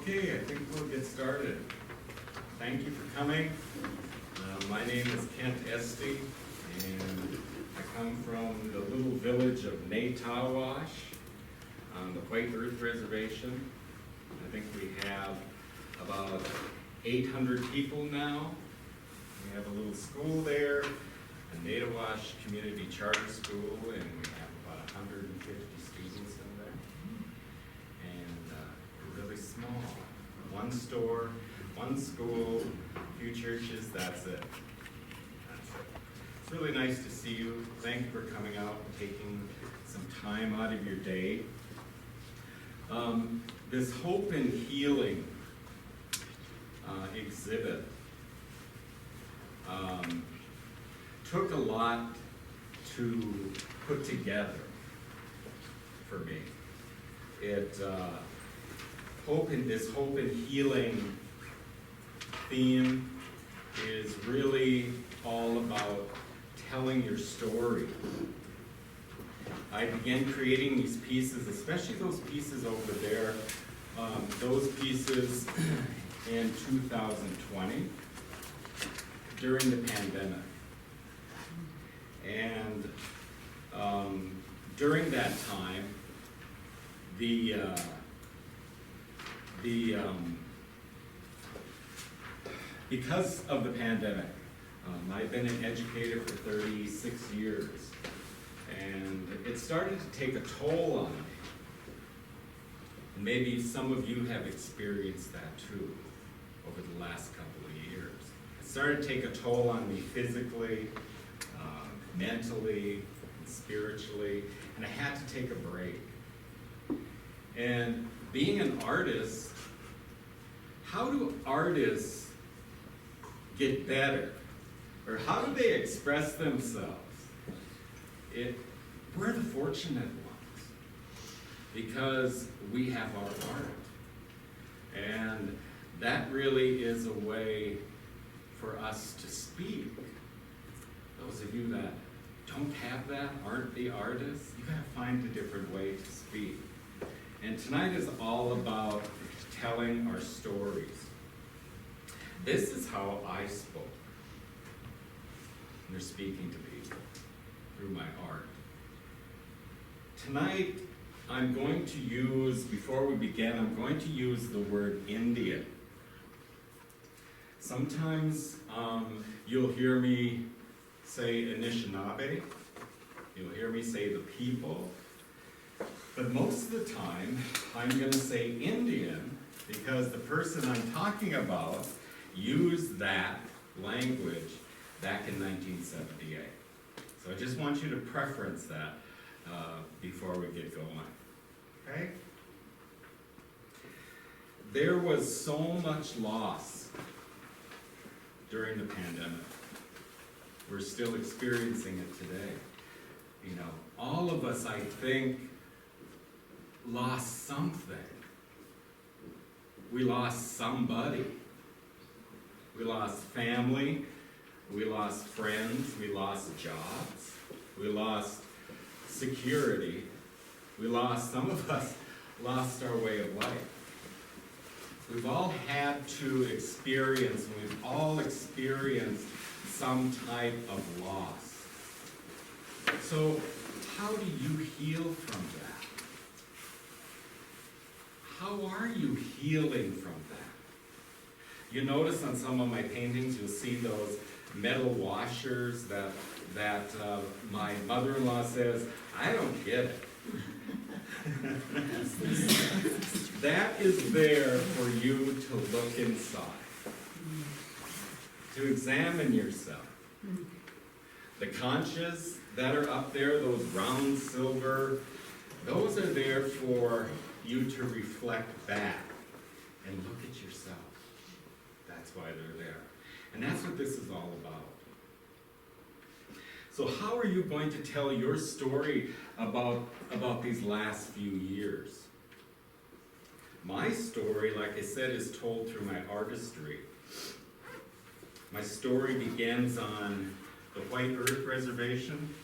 Okay, I think we'll get started. Thank you for coming. My name is Kent Estey, and I come from the little village of Natawash on the White Earth Reservation. I think we have about 800 people now. We have a little school there, a Natawash Community Charter School, and we have about 150 students in there. And we're really small. One store, one school, a few churches, that's it. That's it. It's really nice to see you. Thank you for coming out and taking some time out of your day. This Hope and Healing exhibit took a lot to put together for me. This Hope and Healing theme is really all about telling your story. I began creating these pieces, especially those pieces over there, those pieces in 2020 during the pandemic. And during that time, because of the pandemic, I've been an educator for 36 years, and it started to take a toll on me. And maybe some of you have experienced that too over the last couple of years. It started to take a toll on me physically, mentally, and spiritually, and I had to take a break. And being an artist, how do artists get better? Or how do they express themselves? We're the fortunate ones because we have our art. And that really is a way for us to speak. Those of you that don't have that, aren't the artists, you gotta find a different way to speak. And tonight is all about telling our stories. This is how I spoke. They're speaking to people through my art. Tonight, I'm going to use, before we begin, I'm going to use the word Indian. Sometimes you'll hear me say Anishinaabe, you'll hear me say the people, but most of the time, I'm going to say Indian because the person I'm talking about used that language back in 1978. So I just want you to preference that before we get going. Okay? There was so much loss during the pandemic. We're still experiencing it today. You know, all of us, I think, lost something. We lost somebody. We lost family. We lost friends. We lost jobs. We lost security. We lost, some of us lost our way of life. We've all had to experience, we've all experienced some type of loss. So, how do you heal from that? How are you healing from that? You notice on some of my paintings, you'll see those metal washers that my mother-in-law says, I don't get it. That is there for you to look inside, to examine yourself. The conchas that are up there, those round silver, those are there for you to reflect back and look at yourself. That's why they're there. And that's what this is all about. So how are you going to tell your story about these last few years? My story, like I said, is told through my artistry. My story begins on the White Earth Reservation,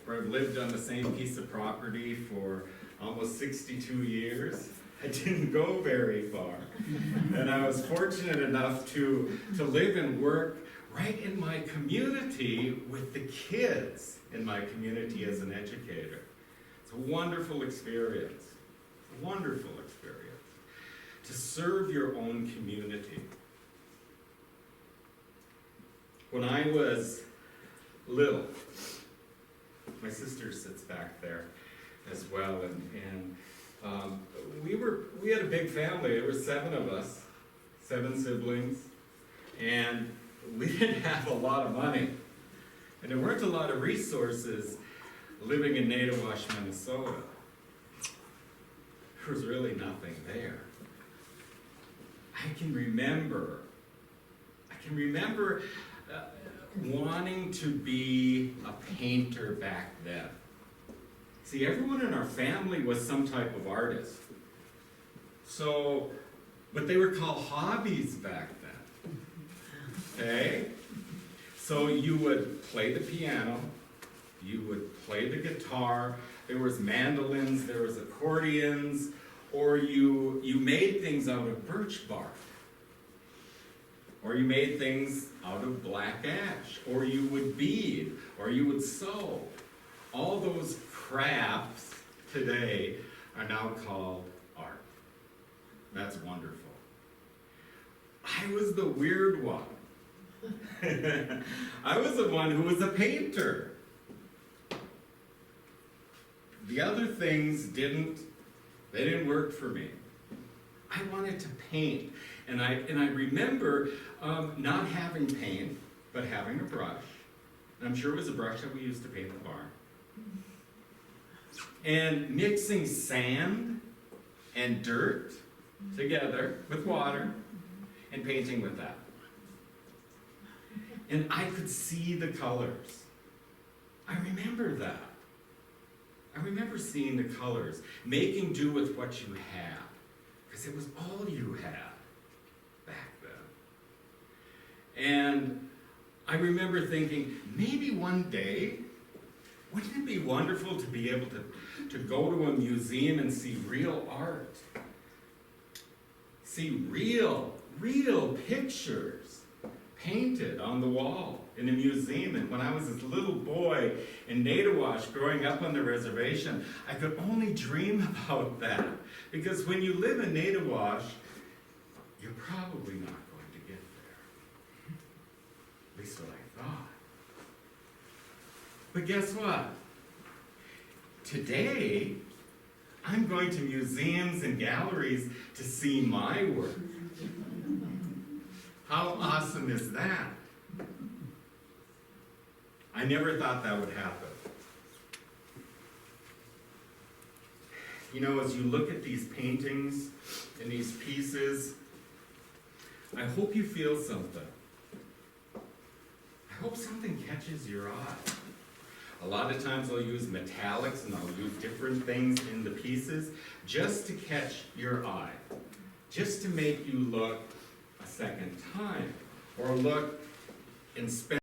where I've lived on the same piece of property for almost 62 years. I didn't go very far. And I was fortunate enough to live and work right in my community with the kids in my community as an educator. It's a wonderful experience. It's a wonderful experience. To serve your own community. When I was little, my sister sits back there as well, and we had a big family. There were 7 of us, 7 siblings, and we didn't have a lot of money, and there weren't a lot of resources living in Natiwash, Minnesota. There was really nothing there. I can remember wanting to be a painter back then. See, everyone in our family was some type of artist. So, but they were called hobbies back then. Okay? So you would play the piano, you would play the guitar, there was mandolins, there was accordions, or you made things out of birch bark. Or you made things out of black ash, or you would bead, or you would sew. All those crafts today are now called art. That's wonderful. I was the weird one. I was the one who was a painter. The other things didn't work for me. I wanted to paint, and I remember not having paint, but having a brush. And I'm sure it was a brush that we used to paint the barn. And mixing sand and dirt together with water and painting with that. And I could see the colors. I remember that. I remember seeing the colors, making do with what you had. Because it was all you had back then. And I remember thinking, maybe one day, wouldn't it be wonderful to be able to go to a museum and see real art? See real pictures painted on the wall in a museum. And when I was this little boy in Natiwash growing up on the reservation, I could only dream about that. Because when you live in Natiwash, you're probably not going to get there. At least what I thought. But guess what? Today, I'm going to museums and galleries to see my work. How awesome is that? I never thought that would happen. You know, as you look at these paintings and these pieces, I hope you feel something. I hope something catches your eye. A lot of times I'll use metallics and I'll use different things in the pieces just to catch your eye, just to make you look a second time, or look and spend